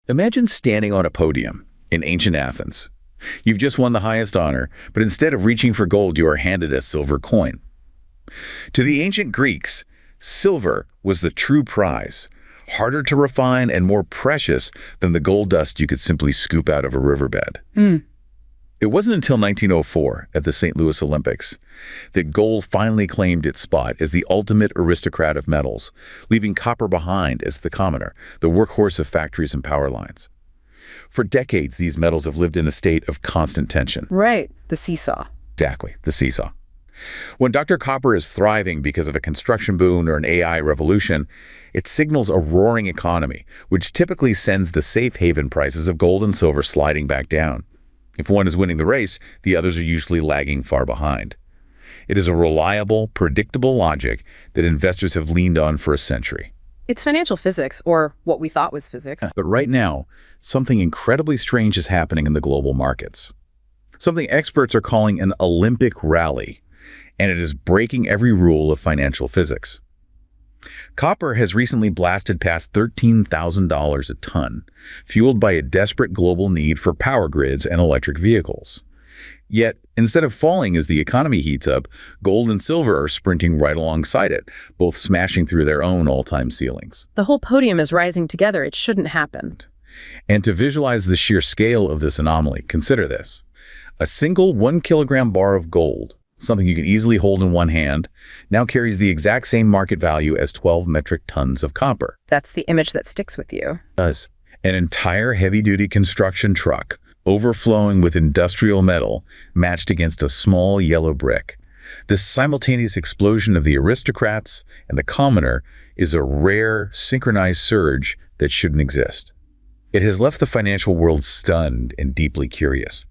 Imagine standing on a podium in ancient Athens. You've just won the highest honor, but instead of reaching for gold, you are handed a silver coin. To the ancient Greeks, silver was the true prize, harder to refine and more precious than the gold dust you could simply scoop out of a riverbed. It wasn't until 1904, at the St. Louis Olympics, that gold finally claimed its spot as the ultimate aristocrat of metals, leaving copper behind as the commoner, the workhorse of factories and power lines. For decades, these metals have lived in a state of constant tension. Right, the seesaw. Exactly, the seesaw. When Dr. Copper is thriving because of a construction boom or an AI revolution, it signals a roaring economy, which typically sends the safe haven prices of gold and silver sliding back down. If one is winning the race, the others are usually lagging far behind. It is a reliable, predictable logic that investors have leaned on for a century. It's financial physics, or what we thought was physics. But right now, something incredibly strange is happening in the global markets. Something experts are calling an Olympic rally, and it is breaking every rule of financial physics. Copper has recently blasted past $13,000 a ton, fueled by a desperate global need for power grids and electric vehicles. Yet, instead of falling as the economy heats up, gold and silver are sprinting right alongside it, both smashing through their own all-time ceilings. The whole podium is rising together. It shouldn't happen. And to visualize the sheer scale of this anomaly, consider this. A single 1-kilogram bar of gold, something you can easily hold in one hand, now carries the exact same market value as 12 metric tons of copper. That's the image that sticks with you. It does. An entire heavy-duty construction truck, overflowing with industrial metal, matched against a small yellow brick. This simultaneous explosion of the aristocrats and the commoner is a rare, synchronized surge that shouldn't exist. It has left the financial world stunned and deeply curious.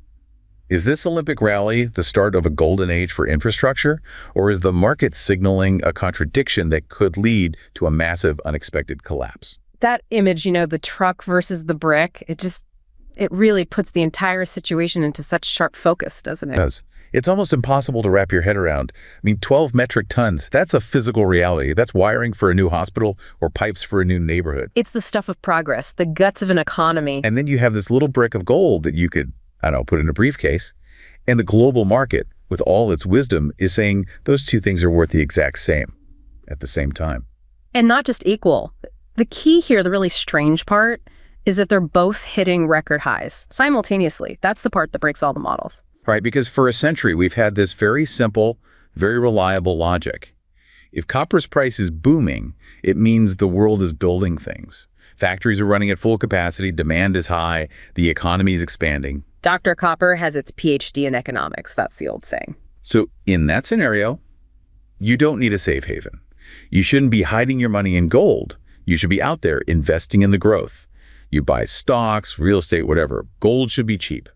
Is this Olympic rally the start of a golden age for infrastructure, or is the market signaling a contradiction that could lead to a massive, unexpected collapse? That image, the truck versus the brick, it really puts the entire situation into such sharp focus, doesn't it? It does. It's almost impossible to wrap your head around. 12 metric tons, that's a physical reality. That's wiring for a new hospital or pipes for a new neighborhood. It's the stuff of progress, the guts of an economy. And then you have this little brick of gold that you could, put in a briefcase. And the global market, with all its wisdom, is saying those two things are worth the exact same at the same time. And not just equal. The key here, the really strange part, is that they're both hitting record highs simultaneously. That's the part that breaks all the models. Right, because for a century, we've had this very simple, very reliable logic. If copper's price is booming, it means the world is building things. Factories are running at full capacity, demand is high, the economy is expanding. Dr. Copper has its PhD in economics, that's the old saying. So in that scenario, you don't need a safe haven. You shouldn't be hiding your money in gold. You should be out there investing in the growth. You buy stocks, real estate, whatever. Gold should be cheap.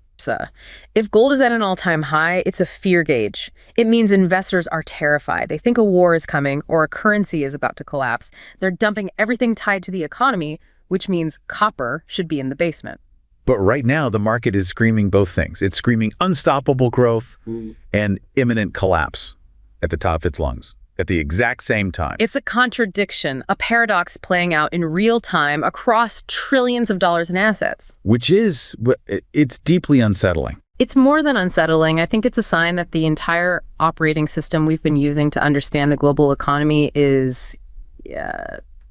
If gold is at an all-time high, it's a fear gauge. It means investors are terrified. They think a war is coming or a currency is about to collapse. They're dumping everything tied to the economy, which means copper should be in the basement. But right now, the market is screaming both things. It's screaming unstoppable growth and imminent collapse at the top of its lungs at the exact same time. It's a contradiction, a paradox playing out in real time across trillions of dollars in assets. It's deeply unsettling. It's more than unsettling. I think it's a sign that the entire operating system we've been using to understand the global economy is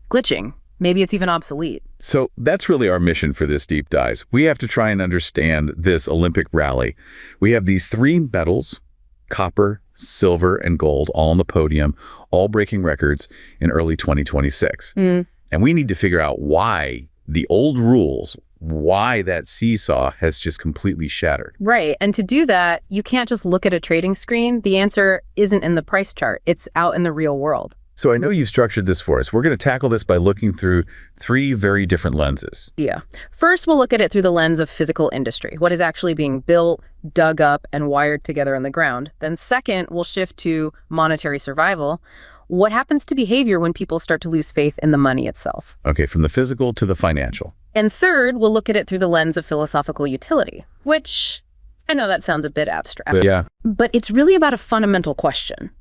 glitching. Maybe it's even obsolete. So that's really our mission for this deep dive. We have to try and understand this Olympic rally. We have these three metals, copper, silver, and gold, all on the podium, all breaking records in early 2026. And we need to figure out why the old rules, why that seesaw has just completely shattered. Right. And to do that, you can't just look at a trading screen. The answer isn't in the price chart. It's out in the real world. So I know you structured this for us. We're going to tackle this by looking through three very different lenses. Yeah. First, we'll look at it through the lens of physical industry, what is actually being built, dug up, and wired together in the ground. Then second, we'll shift to monetary survival. What happens to behavior when people start to lose faith in the money itself? Okay, from the physical to the financial. And third, we'll look at it through the lens of philosophical utility, which I know that sounds a bit abstract. Yeah. But it's really about a fundamental question.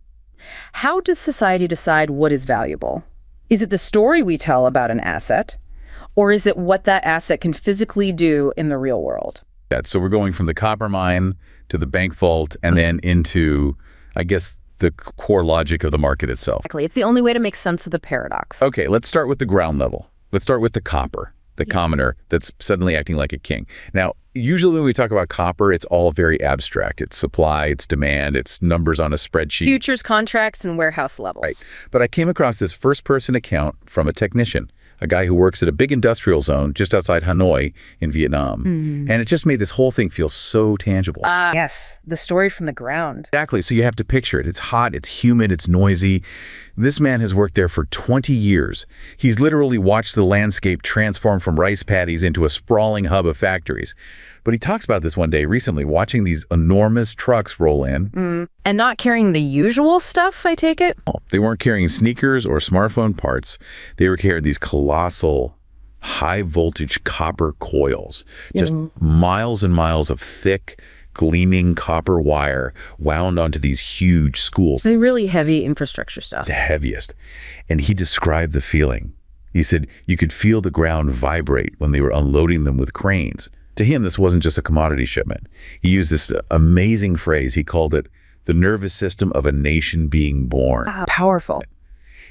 How does society decide what is valuable? Is it the story we tell about an asset? Or is it what that asset can physically do in the real world? So we're going from the copper mine to the bank vault and then into, I guess, the core logic of the market itself. Exactly. It's the only way to make sense of the paradox. Okay, let's start with the ground level. Let's start with the copper, the commoner that's suddenly acting like a king. Now, usually when we talk about copper, it's all very abstract. It's supply, it's demand, it's numbers on a spreadsheet. Futures contracts and warehouse levels. Right. But I came across this first-person account from a technician, a guy who works at a big industrial zone just outside Hanoi in Vietnam. And it just made this whole thing feel so tangible. Yes, the story from the ground. Exactly. So you have to picture it. It's hot, it's humid, it's noisy. This man has worked there for 20 years. He's literally watched the landscape transform from rice paddies into a sprawling hub of factories. But he talks about this one day recently, watching these enormous trucks roll in. And not carrying the usual stuff, I take it? They weren't carrying sneakers or smartphone parts. They were carrying these colossal, high-voltage copper coils, just miles and miles of thick, gleaming copper wire wound onto these huge spools. The really heavy infrastructure stuff. The heaviest. And he described the feeling. He said you could feel the ground vibrate when they were unloading them with cranes. To him, this wasn't just a commodity shipment. He used this amazing phrase. He called it the nervous system of a nation being born. Wow, powerful.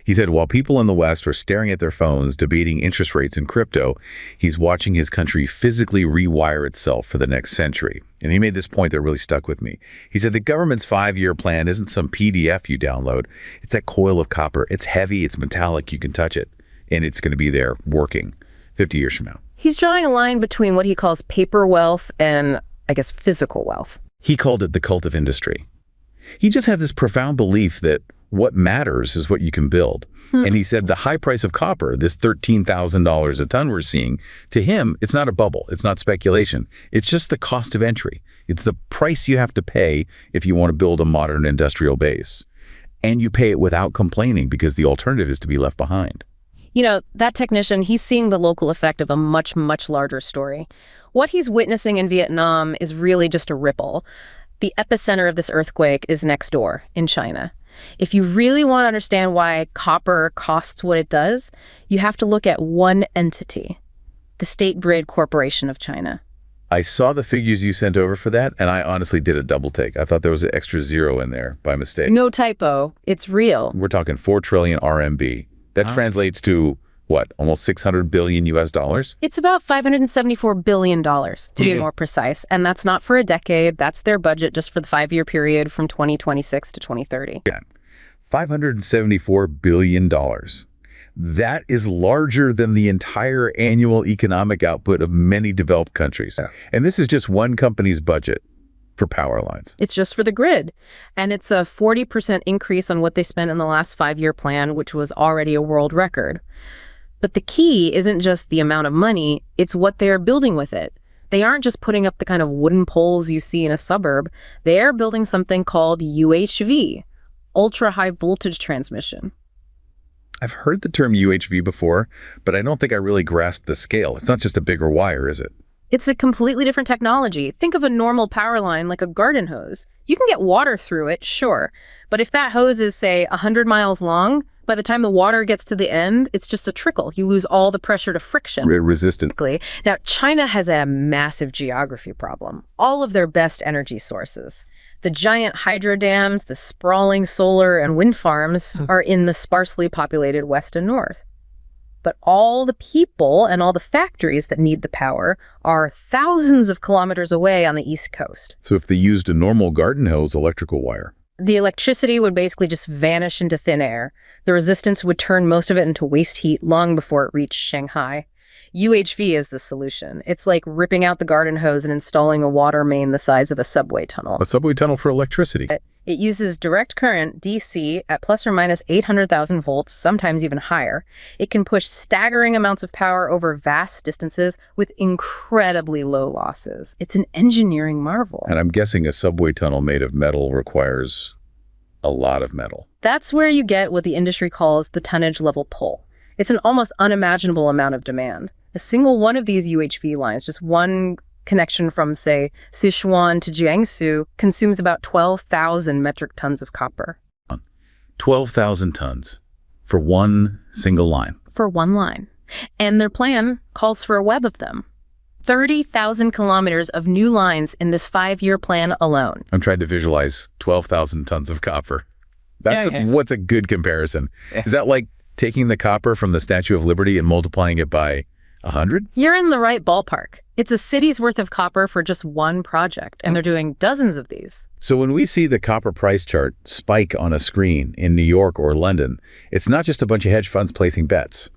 He said while people in the West are staring at their phones, debating interest rates and crypto, he's watching his country physically rewire itself for the next century. And he made this point that really stuck with me. He said the government's 5-year plan isn't some PDF you download. It's that coil of copper. It's heavy, it's metallic, you can touch it. And it's going to be there working 50 years from now. He's drawing a line between what he calls paper wealth and, I guess, physical wealth. He called it the cult of industry. He just had this profound belief that what matters is what you can build. And he said the high price of copper, this $13,000 a ton we're seeing, to him, it's not a bubble. It's not speculation. It's just the cost of entry. It's the price you have to pay if you want to build a modern industrial base. And you pay it without complaining because the alternative is to be left behind. You know, that technician, he's seeing the local effect of a much, much larger story. What he's witnessing in Vietnam is really just a ripple. The epicenter of this earthquake is next door in China. If you really want to understand why copper costs what it does, you have to look at one entity, the State Grid Corporation of China. I saw the figures you sent over for that, and I honestly did a double take. I thought there was an extra zero in there by mistake. No typo. It's real. We're talking 4 trillion RMB. That translates to, what, almost 600 billion US dollars? It's about $574 billion, to be more precise. And that's not for a decade. That's their budget just for the 5-year period from 2026 to 2030. Yeah. $574 billion. That is larger than the entire annual economic output of many developed countries. Yeah. And this is just one company's budget for power lines. It's just for the grid. And it's a 40% increase on what they spent in the last 5-year plan, which was already a world record. But the key isn't just the amount of money, it's what they are building with it. They aren't just putting up the kind of wooden poles you see in a suburb. They are building something called UHV, ultra high voltage transmission. I've heard the term UHV before, but I don't think I really grasped the scale. It's not just a bigger wire, is it? It's a completely different technology. Think of a normal power line like a garden hose. You can get water through it, sure. But if that hose is, say, 100 miles long, by the time the water gets to the end, it's just a trickle. You lose all the pressure to friction. Resistant. Now, China has a massive geography problem. All of their best energy sources, the giant hydro dams, the sprawling solar and wind farms, are in the sparsely populated west and north. But all the people and all the factories that need the power are thousands of kilometers away on the East Coast. So if they used a normal garden hose electrical wire, the electricity would basically just vanish into thin air. The resistance would turn most of it into waste heat long before it reached Shanghai. UHV is the solution. It's like ripping out the garden hose and installing a water main the size of a subway tunnel. A subway tunnel for electricity. It uses direct current, DC, at plus or minus 800,000 volts, sometimes even higher. It can push staggering amounts of power over vast distances with incredibly low losses. It's an engineering marvel. And I'm guessing a subway tunnel made of metal requires a lot of metal. That's where you get what the industry calls the tonnage level pull. It's an almost unimaginable amount of demand. A single one of these UHV lines, just one connection from, say, Sichuan to Jiangsu, consumes about 12,000 metric tons of copper. 12,000 tons for one single line. For one line. And their plan calls for a web of them. 30,000 kilometers of new lines in this 5-year plan alone. I'm trying to visualize 12,000 tons of copper. What's a good comparison? Yeah. Is that like taking the copper from the Statue of Liberty and multiplying it by 100? You're in the right ballpark. It's a city's worth of copper for just one project, and they're doing dozens of these. So when we see the copper price chart spike on a screen in New York or London, it's not just a bunch of hedge funds placing bets.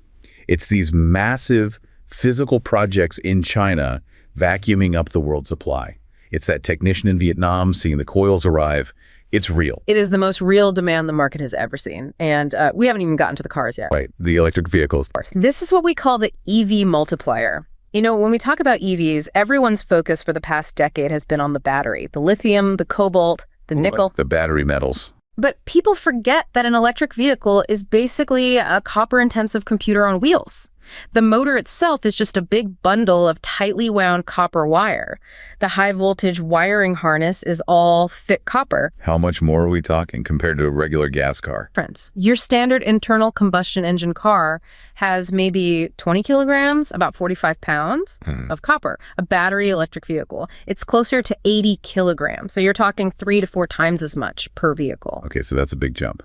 It's these massive physical projects in China vacuuming up the world supply. It's that technician in Vietnam seeing the coils arrive. It's real. It is the most real demand the market has ever seen. And we haven't even gotten to the cars yet. Right, the electric vehicles. This is what we call the EV multiplier. You know, when we talk about EVs, everyone's focus for the past decade has been on the battery, the lithium, the cobalt, the nickel. The battery metals. But people forget that an electric vehicle is basically a copper-intensive computer on wheels. The motor itself is just a big bundle of tightly wound copper wire. The high-voltage wiring harness is all thick copper. How much more are we talking compared to a regular gas car? Friends, your standard internal combustion engine car has maybe 20 kilograms, about 45 pounds of copper. A battery electric vehicle, it's closer to 80 kilograms. So you're talking 3 to 4 times as much per vehicle. Okay, so that's a big jump.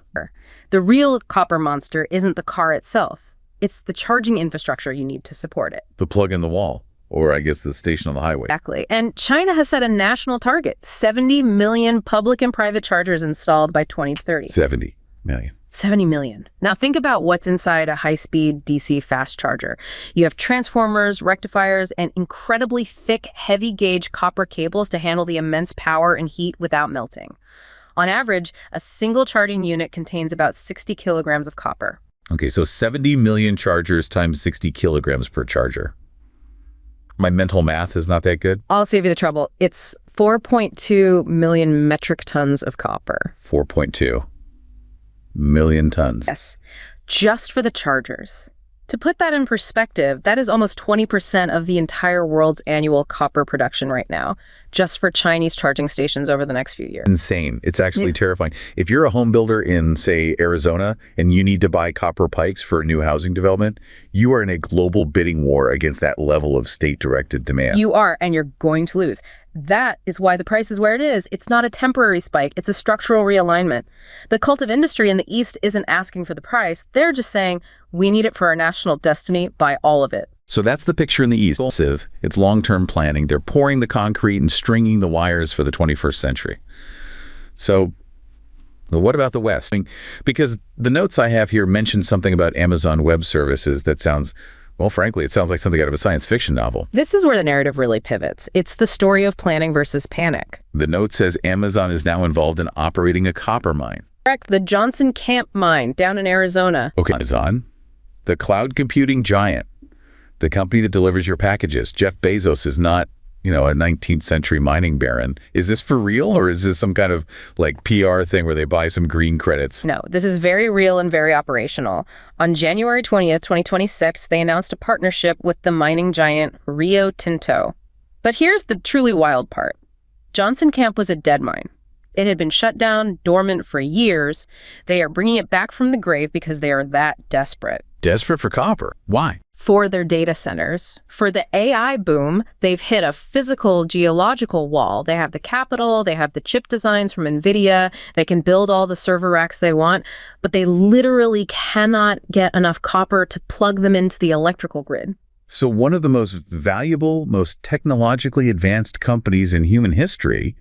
The real copper monster isn't the car itself. It's the charging infrastructure you need to support it. The plug in the wall, or I guess the station on the highway. Exactly. And China has set a national target, 70 million public and private chargers installed by 2030. 70 million. 70 million. Now think about what's inside a high-speed DC fast charger. You have transformers, rectifiers, and incredibly thick, heavy-gauge copper cables to handle the immense power and heat without melting. On average, a single charging unit contains about 60 kilograms of copper. Okay, so 70 million chargers times 60 kilograms per charger. My mental math is not that good. I'll save you the trouble. It's 4.2 million metric tons of copper. 4.2 million tons. Yes, just for the chargers. To put that in perspective, that is almost 20% of the entire world's annual copper production right now, just for Chinese charging stations over the next few years. Insane. It's actually terrifying. If you're a home builder in, say, Arizona, and you need to buy copper pikes for a new housing development, you are in a global bidding war against that level of state-directed demand. You are, and you're going to lose. That is why the price is where it is. It's not a temporary spike. It's a structural realignment. The cult of industry in the East isn't asking for the price. They're just saying, we need it for our national destiny, buy all of it. So that's the picture in the East. It's long-term planning. They're pouring the concrete and stringing the wires for the 21st century. So what about the West? Because the notes I have here mention something about Amazon Web Services that sounds, well, frankly, it sounds like something out of a science fiction novel. This is where the narrative really pivots. It's the story of planning versus panic. The note says Amazon is now involved in operating a copper mine. Correct, the Johnson Camp mine down in Arizona. Okay, Amazon, the cloud computing giant, the company that delivers your packages. Jeff Bezos is not, a 19th century mining baron. Is this for real, or is this some kind of like PR thing where they buy some green credits? No, this is very real and very operational. On January 20th, 2026, they announced a partnership with the mining giant Rio Tinto. But here's the truly wild part. Johnson Camp was a dead mine. It had been shut down, dormant for years. They are bringing it back from the grave because they are that desperate. Desperate for copper. Why? For their data centers. For the AI boom, they've hit a physical geological wall. They have the capital, they have the chip designs from NVIDIA, they can build all the server racks they want, but they literally cannot get enough copper to plug them into the electrical grid. So one of the most valuable, most technologically advanced companies in human history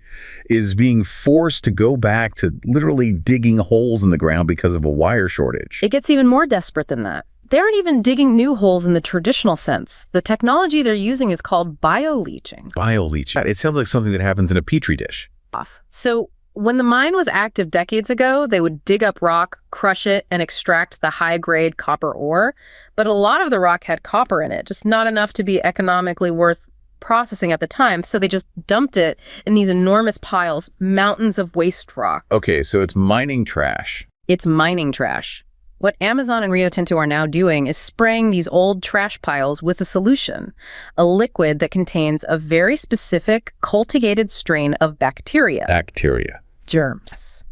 is being forced to go back to literally digging holes in the ground because of a wire shortage. It gets even more desperate than that. They aren't even digging new holes in the traditional sense. The technology they're using is called bioleaching. Bioleaching. It sounds like something that happens in a petri dish. So when the mine was active decades ago, they would dig up rock, crush it, and extract the high-grade copper ore. But a lot of the rock had copper in it, just not enough to be economically worth processing at the time. So they just dumped it in these enormous piles, mountains of waste rock. Okay, so it's mining trash. It's mining trash. What Amazon and Rio Tinto are now doing is spraying these old trash piles with a solution, a liquid that contains a very specific cultivated strain of bacteria. Bacteria. Germs.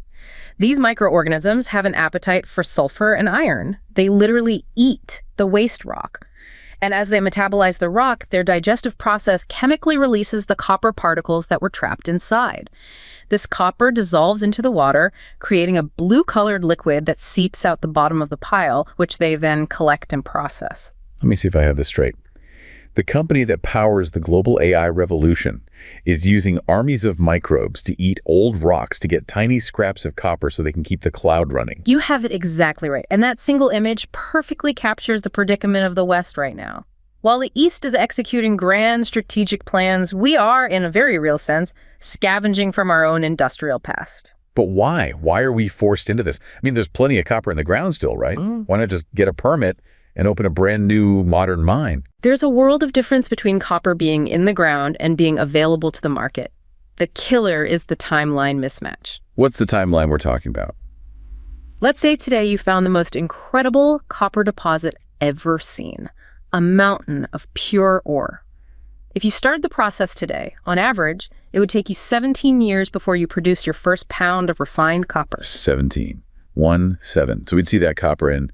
These microorganisms have an appetite for sulfur and iron. They literally eat the waste rock. And as they metabolize the rock, their digestive process chemically releases the copper particles that were trapped inside. This copper dissolves into the water, creating a blue-colored liquid that seeps out the bottom of the pile, which they then collect and process. Let me see if I have this straight. The company that powers the global AI revolution is using armies of microbes to eat old rocks to get tiny scraps of copper so they can keep the cloud running. You have it exactly right. And that single image perfectly captures the predicament of the West right now. While the East is executing grand strategic plans, we are, in a very real sense, scavenging from our own industrial past. But why? Why are we forced into this? I mean, there's plenty of copper in the ground still, right? Why not just get a permit and open a brand new modern mine? There's a world of difference between copper being in the ground and being available to the market. The killer is the timeline mismatch. What's the timeline we're talking about? Let's say today you found the most incredible copper deposit ever seen, a mountain of pure ore. If you started the process today, on average, it would take you 17 years before you produced your first pound of refined copper. 17. 7. So we'd see that copper in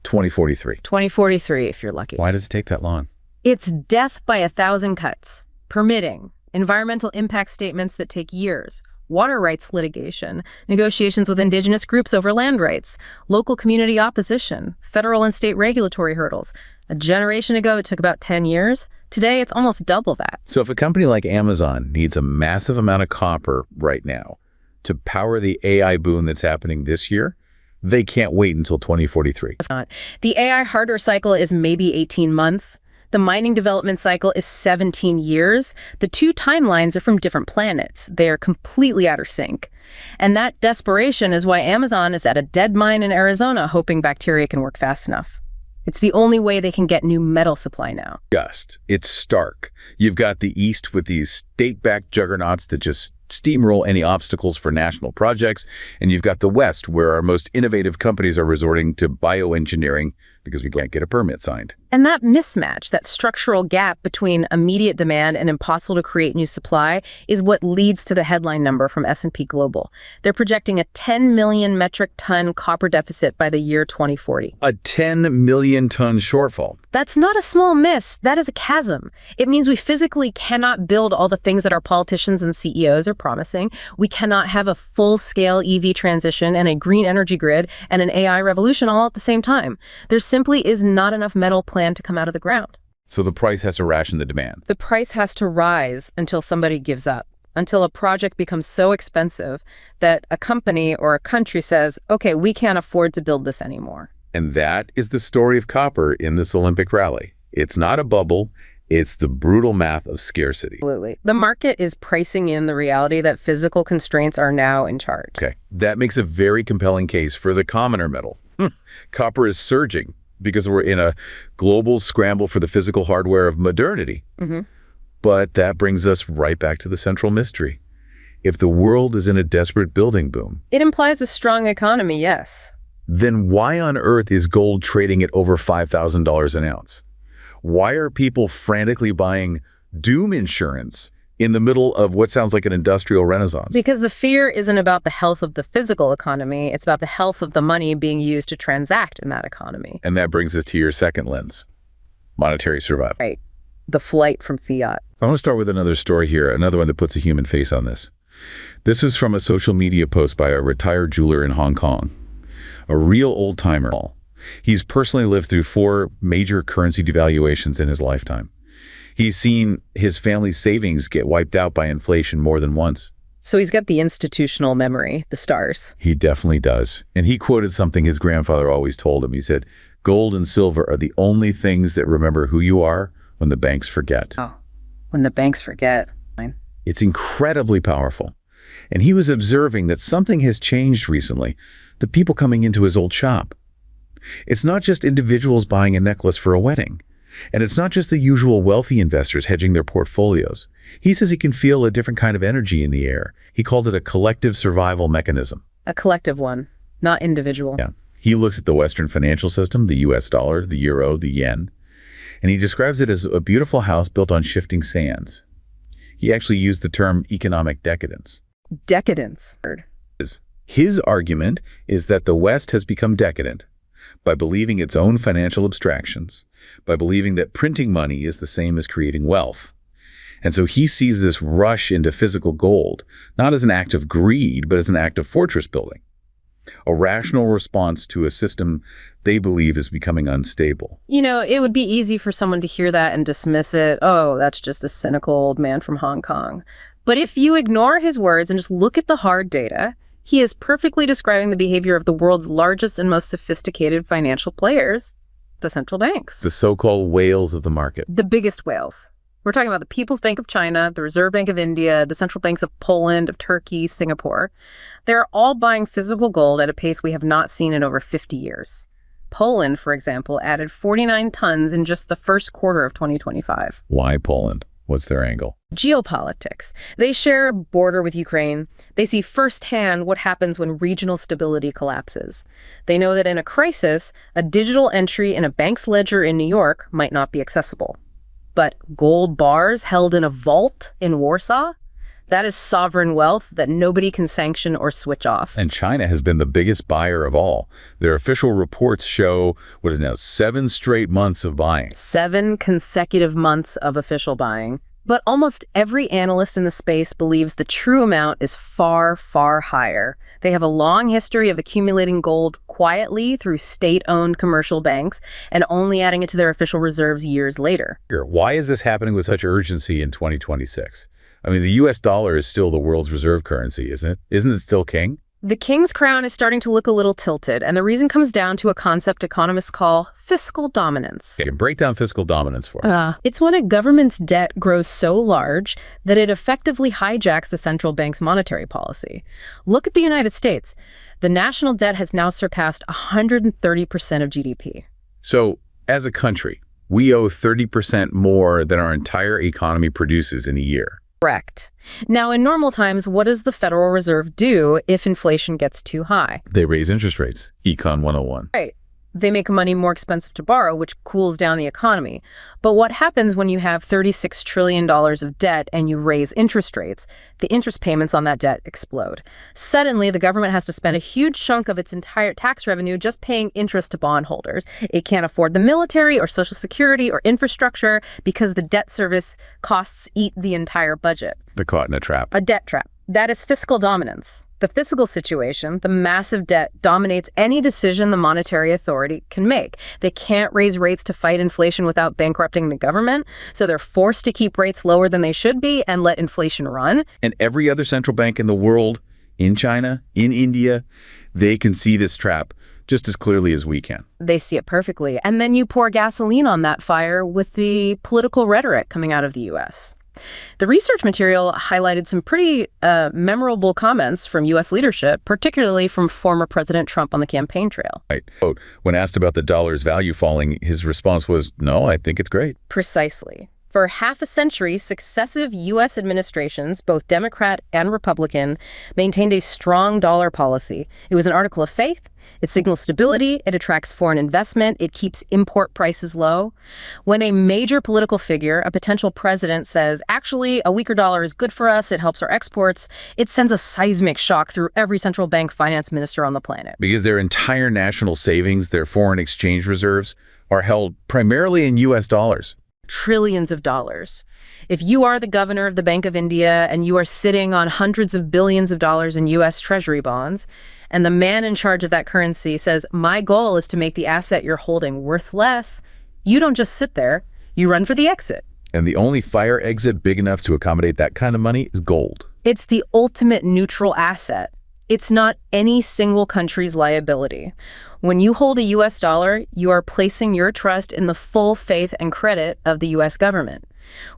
2043. 2043, if you're lucky. Why does it take that long? It's death by 1,000 cuts, permitting, environmental impact statements that take years, water rights litigation, negotiations with indigenous groups over land rights, local community opposition, federal and state regulatory hurdles. A generation ago, it took about 10 years. Today, it's almost double that. So if a company like Amazon needs a massive amount of copper right now to power the AI boom that's happening this year, they can't wait until 2043. If not, the AI hardware cycle is maybe 18 months. The mining development cycle is 17 years. The two timelines are from different planets. They are completely out of sync. And that desperation is why Amazon is at a dead mine in Arizona hoping bacteria can work fast enough. It's the only way they can get new metal supply now. It's stark. You've got the East with these state-backed juggernauts that just steamroll any obstacles for national projects, and you've got the West where our most innovative companies are resorting to bioengineering because we can't get a permit signed. And that mismatch, that structural gap between immediate demand and impossible to create new supply, is what leads to the headline number from S&P Global. They're projecting a 10 million metric ton copper deficit by the year 2040. A 10 million ton shortfall. That's not a small miss. That is a chasm. It means we physically cannot build all the things that our politicians and CEOs are promising. We cannot have a full-scale EV transition and a green energy grid and an AI revolution all at the same time. There simply is not enough metal planned to come out of the ground. So the price has to ration the demand. The price has to rise until somebody gives up, until a project becomes so expensive that a company or a country says, okay, we can't afford to build this anymore. And that is the story of copper in this Olympic rally. It's not a bubble. It's the brutal math of scarcity. Absolutely. The market is pricing in the reality that physical constraints are now in charge. Okay, that makes a very compelling case for the commoner metal. Copper is surging because we're in a global scramble for the physical hardware of modernity. But that brings us right back to the central mystery. If the world is in a desperate building boom, it implies a strong economy, yes. Then why on earth is gold trading at over $5,000 an ounce? Why are people frantically buying doom insurance in the middle of what sounds like an industrial renaissance? Because the fear isn't about the health of the physical economy, it's about the health of the money being used to transact in that economy. And that brings us to your second lens, monetary survival. Right. The flight from fiat. I want to start with another story here, another one that puts a human face on this. This is from a social media post by a retired jeweler in Hong Kong, a real old-timer. He's personally lived through 4 major currency devaluations in his lifetime. He's seen his family's savings get wiped out by inflation more than once. So he's got the institutional memory, the stars. He definitely does. And he quoted something his grandfather always told him. He said, "Gold and silver are the only things that remember who you are when the banks forget." Oh, when the banks forget. It's incredibly powerful. And he was observing that something has changed recently. The people coming into his old shop. It's not just individuals buying a necklace for a wedding. And it's not just the usual wealthy investors hedging their portfolios. He says he can feel a different kind of energy in the air. He called it a collective survival mechanism. A collective one, not individual. Yeah. He looks at the Western financial system, the US dollar, the euro, the yen, and he describes it as a beautiful house built on shifting sands. He actually used the term economic decadence. Decadence. His argument is that the West has become decadent by believing its own financial abstractions, by believing that printing money is the same as creating wealth. And so he sees this rush into physical gold, not as an act of greed, but as an act of fortress building, a rational response to a system they believe is becoming unstable. You know, it would be easy for someone to hear that and dismiss it. Oh, that's just a cynical old man from Hong Kong. But if you ignore his words and just look at the hard data, he is perfectly describing the behavior of the world's largest and most sophisticated financial players, the central banks. The so-called whales of the market. The biggest whales. We're talking about the People's Bank of China, the Reserve Bank of India, the central banks of Poland, of Turkey, Singapore. They're all buying physical gold at a pace we have not seen in over 50 years. Poland, for example, added 49 tons in just the first quarter of 2025. Why Poland? What's their angle? Geopolitics. They share a border with Ukraine. They see firsthand what happens when regional stability collapses. They know that in a crisis, a digital entry in a bank's ledger in New York might not be accessible. But gold bars held in a vault in Warsaw? That is sovereign wealth that nobody can sanction or switch off. And China has been the biggest buyer of all. Their official reports show, what is now, 7 straight months of buying. 7 consecutive months of official buying. But almost every analyst in the space believes the true amount is far, far higher. They have a long history of accumulating gold quietly through state-owned commercial banks and only adding it to their official reserves years later. Why is this happening with such urgency in 2026? I mean, the US dollar is still the world's reserve currency, isn't it? Isn't it still king? The king's crown is starting to look a little tilted, and the reason comes down to a concept economists call fiscal dominance. Okay, break down fiscal dominance for us. It's when a government's debt grows so large that it effectively hijacks the central bank's monetary policy. Look at the United States. The national debt has now surpassed 130% of GDP. So, as a country, we owe 30% more than our entire economy produces in a year. Correct. Now, in normal times, what does the Federal Reserve do if inflation gets too high? They raise interest rates. Econ 101. Right. They make money more expensive to borrow, which cools down the economy. But what happens when you have $36 trillion of debt and you raise interest rates? The interest payments on that debt explode. Suddenly, the government has to spend a huge chunk of its entire tax revenue just paying interest to bondholders. It can't afford the military or Social Security or infrastructure because the debt service costs eat the entire budget. They're caught in a trap. A debt trap. That is fiscal dominance. The fiscal situation, the massive debt, dominates any decision the monetary authority can make. They can't raise rates to fight inflation without bankrupting the government, so they're forced to keep rates lower than they should be and let inflation run. And every other central bank in the world, in China, in India, they can see this trap just as clearly as we can. They see it perfectly. And then you pour gasoline on that fire with the political rhetoric coming out of the U.S. The research material highlighted some pretty memorable comments from U.S. leadership, particularly from former President Trump on the campaign trail. Right. Quote, when asked about the dollar's value falling, his response was, "No, I think it's great." Precisely. For half a century, successive U.S. administrations, both Democrat and Republican, maintained a strong dollar policy. It was an article of faith. It signals stability, it attracts foreign investment, it keeps import prices low. When a major political figure, a potential president, says, actually, a weaker dollar is good for us, it helps our exports, it sends a seismic shock through every central bank finance minister on the planet. Because their entire national savings, their foreign exchange reserves, are held primarily in U.S. dollars. Trillions of dollars. If you are the governor of the Bank of India and you are sitting on hundreds of billions of dollars in U.S. Treasury bonds, and the man in charge of that currency says, my goal is to make the asset you're holding worth less, you don't just sit there, you run for the exit. And the only fire exit big enough to accommodate that kind of money is gold. It's the ultimate neutral asset. It's not any single country's liability. When you hold a U.S. dollar, you are placing your trust in the full faith and credit of the U.S. government.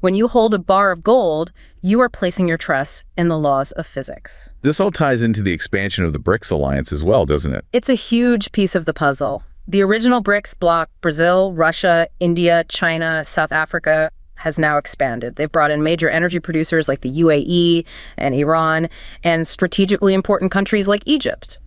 When you hold a bar of gold, you are placing your trust in the laws of physics. This all ties into the expansion of the BRICS alliance as well, doesn't it? It's a huge piece of the puzzle. The original BRICS bloc, Brazil, Russia, India, China, South Africa, has now expanded. They've brought in major energy producers like the UAE and Iran, and strategically important countries like Egypt.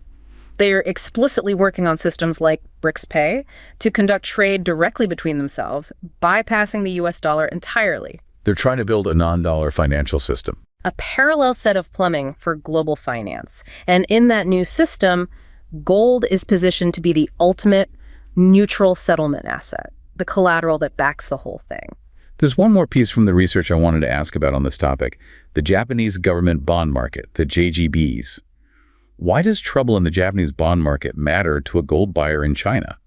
They're explicitly working on systems like BRICS Pay to conduct trade directly between themselves, bypassing the U.S. dollar entirely. They're trying to build a non-dollar financial system. a parallel set of plumbing for global finance. And in that new system, gold is positioned to be the ultimate neutral settlement asset, the collateral that backs the whole thing. There's one more piece from the research I wanted to ask about on this topic, the Japanese government bond market, the JGBs. Why does trouble in the Japanese bond market matter to a gold buyer in China?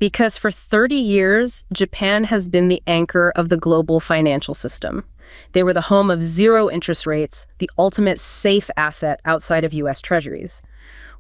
Because for 30 years, Japan has been the anchor of the global financial system. They were the home of zero interest rates, the ultimate safe asset outside of U.S. treasuries.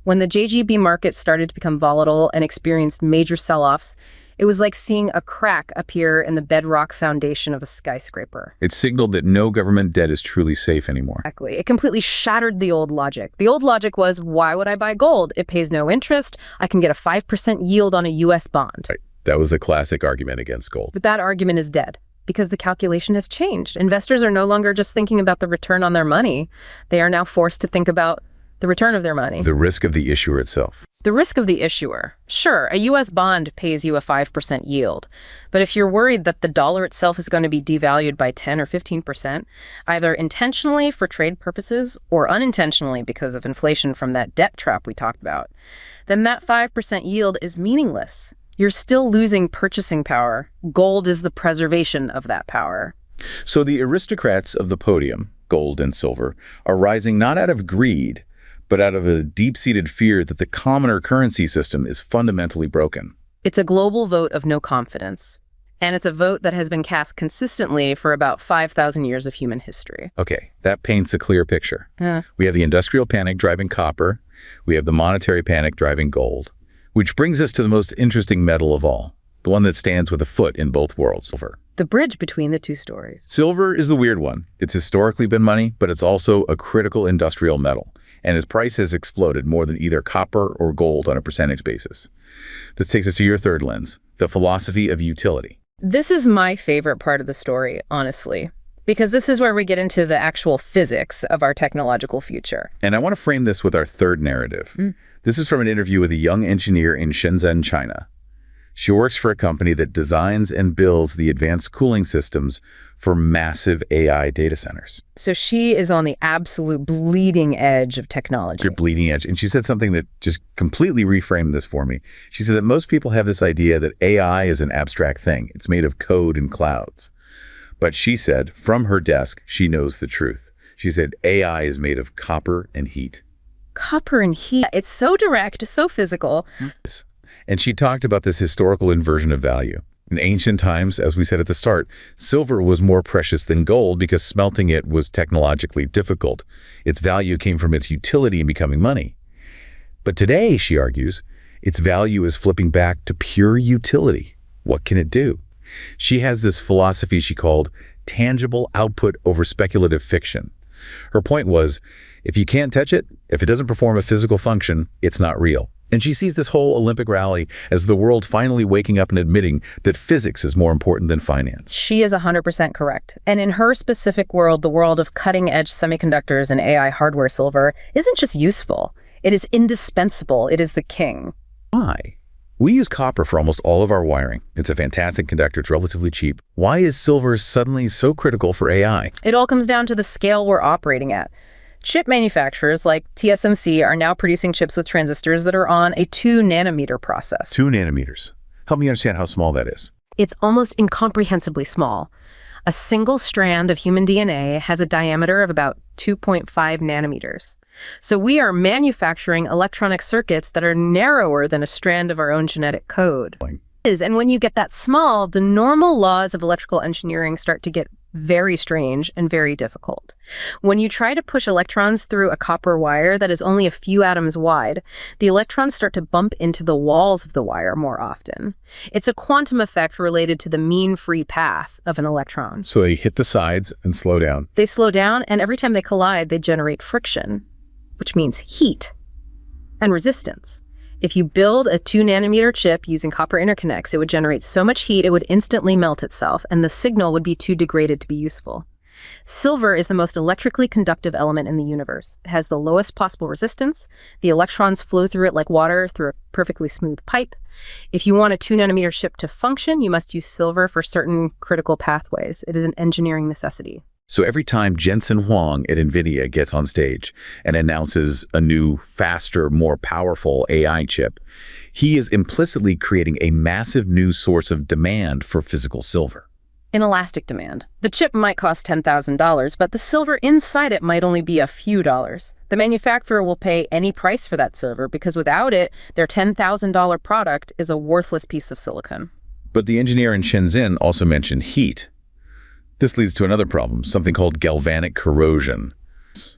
When the JGB market started to become volatile and experienced major sell-offs, it was like seeing a crack appear in the bedrock foundation of a skyscraper. It signaled that no government debt is truly safe anymore. Exactly. It completely shattered the old logic. The old logic was, why would I buy gold? It pays no interest. I can get a 5% yield on a U.S. bond. Right. That was the classic argument against gold. But that argument is dead because the calculation has changed. Investors are no longer just thinking about the return on their money. They are now forced to think about the return of their money. The risk of the issuer itself. The risk of the issuer. Sure, a U.S. bond pays you a 5% yield. But if you're worried that the dollar itself is going to be devalued by 10 or 15%, either intentionally for trade purposes or unintentionally because of inflation from that debt trap we talked about, then that 5% yield is meaningless. You're still losing purchasing power. Gold is the preservation of that power. So the aristocrats of the podium, gold and silver, are rising not out of greed, but out of a deep-seated fear that the commoner currency system is fundamentally broken. It's a global vote of no confidence. And it's a vote that has been cast consistently for about 5,000 years of human history. Okay, that paints a clear picture. We have the industrial panic driving copper. We have the monetary panic driving gold. Which brings us to the most interesting metal of all, the one that stands with a foot in both worlds, silver. The bridge between the two stories. Silver is the weird one. It's historically been money, but it's also a critical industrial metal. And its price has exploded more than either copper or gold on a percentage basis. This takes us to your third lens, the philosophy of utility. This is my favorite part of the story, honestly, because this is where we get into the actual physics of our technological future. And I want to frame this with our third narrative. This is from an interview with a young engineer in Shenzhen, China. She works for a company that designs and builds the advanced cooling systems for massive AI data centers. So she is on the absolute bleeding edge of technology. You're bleeding edge. And she said something that just completely reframed this for me. She said that most people have this idea that AI is an abstract thing. It's made of code and clouds. But she said, from her desk, she knows the truth. She said, AI is made of copper and heat. Copper and heat. It's so direct, so physical. And she talked about this historical inversion of value. In ancient times, as we said at the start, silver was more precious than gold because smelting it was technologically difficult. Its value came from its utility in becoming money. But today, she argues, its value is flipping back to pure utility. What can it do? She has this philosophy she called tangible output over speculative fiction. Her point was, if you can't touch it, if it doesn't perform a physical function, it's not real. And she sees this whole Olympic rally as the world finally waking up and admitting that physics is more important than finance. She is 100% correct. And in her specific world, the world of cutting-edge semiconductors and AI hardware, silver isn't just useful. It is indispensable. It is the king. Why? We use copper for almost all of our wiring. It's a fantastic conductor. It's relatively cheap. Why is silver suddenly so critical for AI? It all comes down to the scale we're operating at. Chip manufacturers like TSMC are now producing chips with transistors that are on a 2-nanometer process. 2 nanometers. Help me understand how small that is. It's almost incomprehensibly small. A single strand of human DNA has a diameter of about 2.5 nanometers. So we are manufacturing electronic circuits that are narrower than a strand of our own genetic code. And when you get that small, the normal laws of electrical engineering start to get very strange and very difficult. When you try to push electrons through a copper wire that is only a few atoms wide, the electrons start to bump into the walls of the wire more often. It's a quantum effect related to the mean free path of an electron. So they hit the sides and slow down. They slow down, and every time they collide, they generate friction, which means heat and resistance. If you build a 2-nanometer chip using copper interconnects, it would generate so much heat it would instantly melt itself, and the signal would be too degraded to be useful. Silver is the most electrically conductive element in the universe. It has the lowest possible resistance. The electrons flow through it like water through a perfectly smooth pipe. If you want a 2-nanometer chip to function, you must use silver for certain critical pathways. It is an engineering necessity. So every time Jensen Huang at NVIDIA gets on stage and announces a new, faster, more powerful AI chip, he is implicitly creating a massive new source of demand for physical silver. Inelastic demand. The chip might cost $10,000, but the silver inside it might only be a few dollars. The manufacturer will pay any price for that silver because without it, their $10,000 product is a worthless piece of silicon. But the engineer in Shenzhen also mentioned heat. This leads to another problem, something called galvanic corrosion.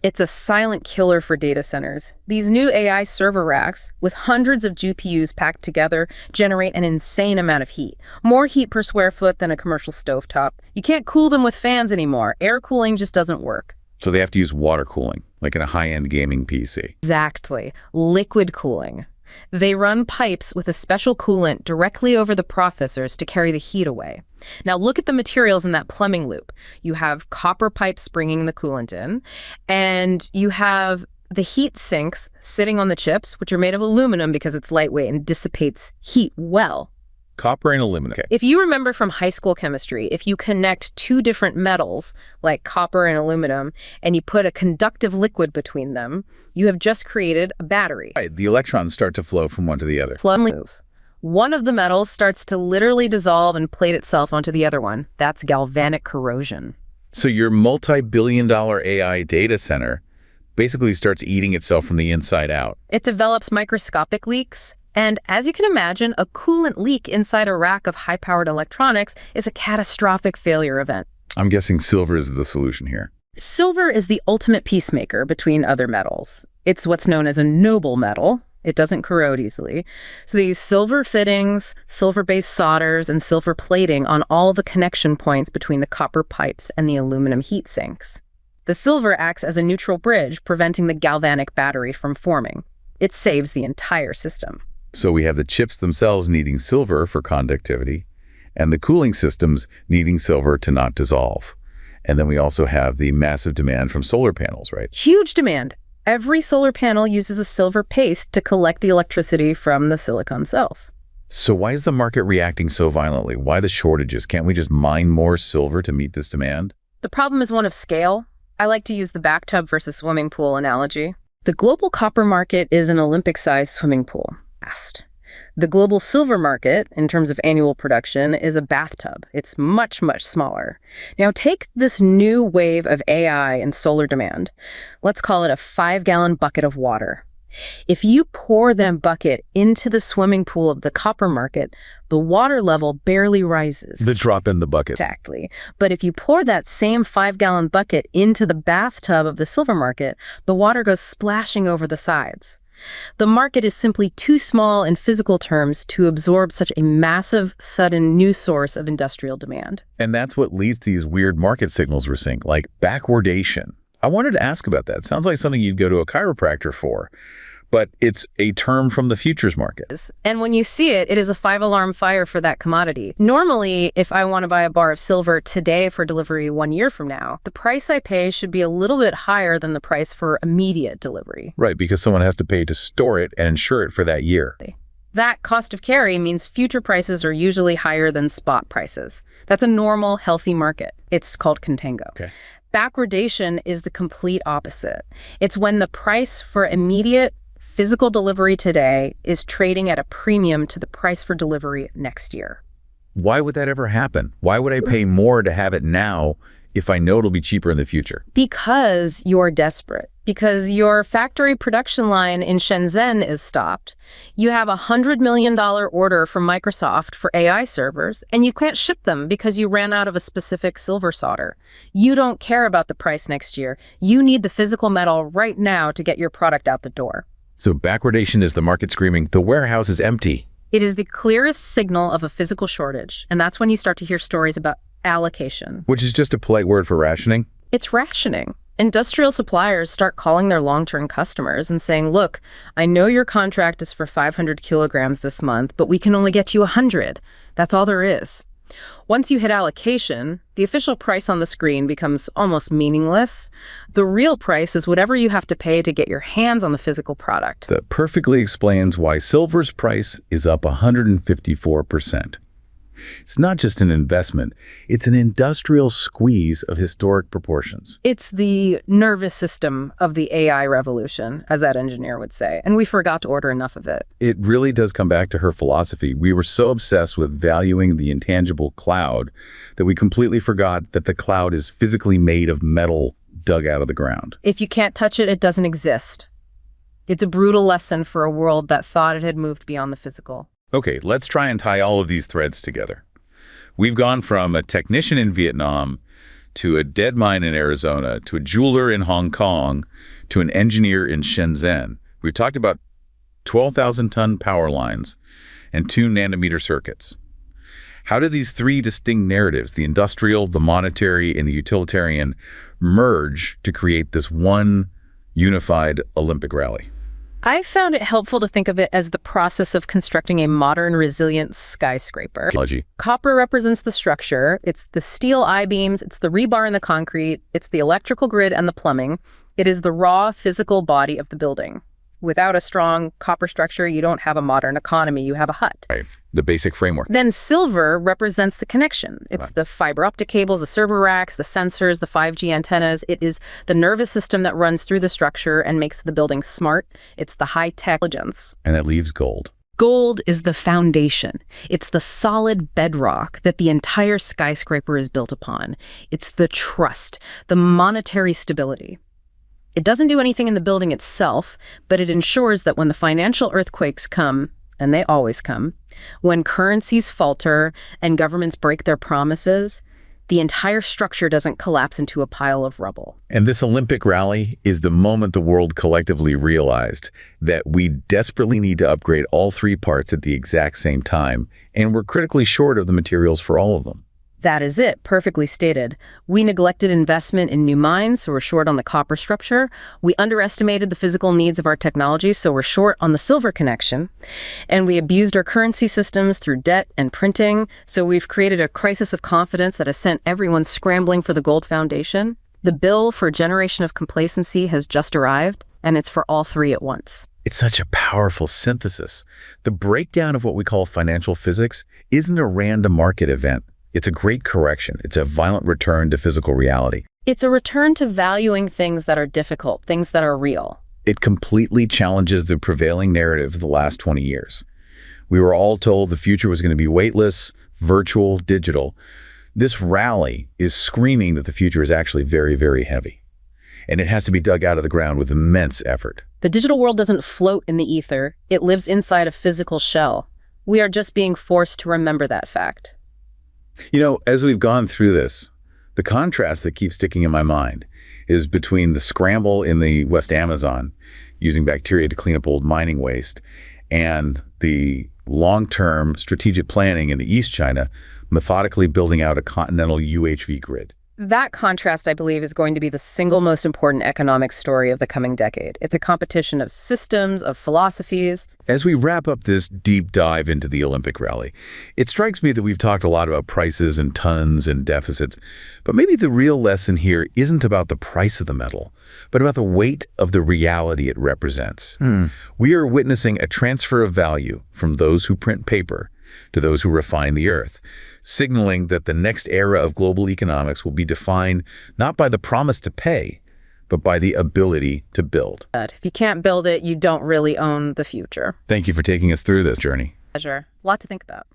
It's a silent killer for data centers. These new AI server racks, with hundreds of GPUs packed together, generate an insane amount of heat. More heat per square foot than a commercial stovetop. You can't cool them with fans anymore. Air cooling just doesn't work. So they have to use water cooling, like in a high-end gaming PC. Exactly. Liquid cooling. They run pipes with a special coolant directly over the processors to carry the heat away. Now look at the materials in that plumbing loop. You have copper pipes bringing the coolant in, and you have the heat sinks sitting on the chips, which are made of aluminum because it's lightweight and dissipates heat well. Copper and aluminum. Okay. If you remember from high school chemistry, if you connect two different metals, like copper and aluminum, and you put a conductive liquid between them, you have just created a battery. Right, the electrons start to flow from one to the other. Flow and move. One of the metals starts to literally dissolve and plate itself onto the other one. That's galvanic corrosion. So your multi-billion-dollar AI data center basically starts eating itself from the inside out. It develops microscopic leaks. And as you can imagine, a coolant leak inside a rack of high-powered electronics is a catastrophic failure event. I'm guessing silver is the solution here. Silver is the ultimate peacemaker between other metals. It's what's known as a noble metal. It doesn't corrode easily. So they use silver fittings, silver-based solders, and silver plating on all the connection points between the copper pipes and the aluminum heat sinks. The silver acts as a neutral bridge, preventing the galvanic battery from forming. It saves the entire system. So we have the chips themselves needing silver for conductivity, and the cooling systems needing silver to not dissolve. And then we also have the massive demand from solar panels, right? Huge demand. Every solar panel uses a silver paste to collect the electricity from the silicon cells. So why is the market reacting so violently? Why the shortages? Can't we just mine more silver to meet this demand? The problem is one of scale. I like to use the bathtub versus swimming pool analogy. The global copper market is an Olympic-sized swimming pool. The global silver market, in terms of annual production, is a bathtub. It's much, much smaller. Now take this new wave of AI and solar demand. Let's call it a 5-gallon bucket of water. If you pour that bucket into the swimming pool of the copper market, the water level barely rises. The drop in the bucket. Exactly. But if you pour that same 5-gallon bucket into the bathtub of the silver market, the water goes splashing over the sides. The market is simply too small in physical terms to absorb such a massive, sudden new source of industrial demand. And that's what leads to these weird market signals we're seeing, like backwardation. I wanted to ask about that. Sounds like something you'd go to a chiropractor for, but it's a term from the futures market. And when you see it, it is a 5-alarm fire for that commodity. Normally, if I want to buy a bar of silver today for delivery 1 year from now, the price I pay should be a little bit higher than the price for immediate delivery. Right, because someone has to pay to store it and insure it for that year. That cost of carry means future prices are usually higher than spot prices. That's a normal, healthy market. It's called contango. Okay. Backwardation is the complete opposite. It's when the price for immediate physical delivery today is trading at a premium to the price for delivery next year. Why would that ever happen? Why would I pay more to have it now if I know it'll be cheaper in the future? Because you're desperate. Because your factory production line in Shenzhen is stopped. You have a $100 million order from Microsoft for AI servers, and you can't ship them because you ran out of a specific silver solder. You don't care about the price next year. You need the physical metal right now to get your product out the door. So backwardation is the market screaming, the warehouse is empty. It is the clearest signal of a physical shortage, and that's when you start to hear stories about allocation. Which is just a polite word for rationing? It's rationing. Industrial suppliers start calling their long-term customers and saying, look, I know your contract is for 500 kilograms this month, but we can only get you 100. That's all there is. Once you hit allocation, the official price on the screen becomes almost meaningless. The real price is whatever you have to pay to get your hands on the physical product. That perfectly explains why silver's price is up 154%. It's not just an investment, it's an industrial squeeze of historic proportions. It's the nervous system of the AI revolution, as that engineer would say, and we forgot to order enough of it. It really does come back to her philosophy. We were so obsessed with valuing the intangible cloud that we completely forgot that the cloud is physically made of metal dug out of the ground. If you can't touch it, it doesn't exist. It's a brutal lesson for a world that thought it had moved beyond the physical. Okay, let's try and tie all of these threads together. We've gone from a technician in Vietnam to a dead mine in Arizona to a jeweler in Hong Kong to an engineer in Shenzhen. We've talked about 12,000-ton power lines and 2-nanometer circuits. How do these three distinct narratives, the industrial, the monetary, and the utilitarian, merge to create this one unified Olympic rally? I found it helpful to think of it as the process of constructing a modern, resilient skyscraper. Copper represents the structure. It's the steel I-beams, it's the rebar in the concrete, it's the electrical grid and the plumbing. It is the raw physical body of the building. Without a strong copper structure, you don't have a modern economy, you have a hut. Right. The basic framework. Then silver represents the connection. It's the fiber optic cables, the server racks, the sensors, the 5G antennas. It is the nervous system that runs through the structure and makes the building smart. It's the high-tech intelligence. And that leaves gold. Gold is the foundation. It's the solid bedrock that the entire skyscraper is built upon. It's the trust, the monetary stability. It doesn't do anything in the building itself, but it ensures that when the financial earthquakes come, and they always come, when currencies falter and governments break their promises, the entire structure doesn't collapse into a pile of rubble. And this Olympic rally is the moment the world collectively realized that we desperately need to upgrade all three parts at the exact same time, and we're critically short of the materials for all of them. That is it, perfectly stated. We neglected investment in new mines, so we're short on the copper structure. We underestimated the physical needs of our technology, so we're short on the silver connection. And we abused our currency systems through debt and printing, so we've created a crisis of confidence that has sent everyone scrambling for the gold foundation. The bill for a generation of complacency has just arrived, and it's for all three at once. It's such a powerful synthesis. The breakdown of what we call financial physics isn't a random market event. It's a great correction. It's a violent return to physical reality. It's a return to valuing things that are difficult, things that are real. It completely challenges the prevailing narrative of the last 20 years. We were all told the future was going to be weightless, virtual, digital. This rally is screaming that the future is actually very, very heavy. And it has to be dug out of the ground with immense effort. The digital world doesn't float in the ether. It lives inside a physical shell. We are just being forced to remember that fact. You know, as we've gone through this, the contrast that keeps sticking in my mind is between the scramble in the West Amazon using bacteria to clean up old mining waste and the long-term strategic planning in the East China methodically building out a continental UHV grid. That contrast, I believe, is going to be the single most important economic story of the coming decade. It's a competition of systems, of philosophies. As we wrap up this deep dive into the Olympic rally, it strikes me that we've talked a lot about prices and tons and deficits, but maybe the real lesson here isn't about the price of the metal, but about the weight of the reality it represents. We are witnessing a transfer of value from those who print paper to those who refine the earth, signaling that the next era of global economics will be defined not by the promise to pay, but by the ability to build. If you can't build it, you don't really own the future. Thank you for taking us through this journey. Pleasure. A lot to think about.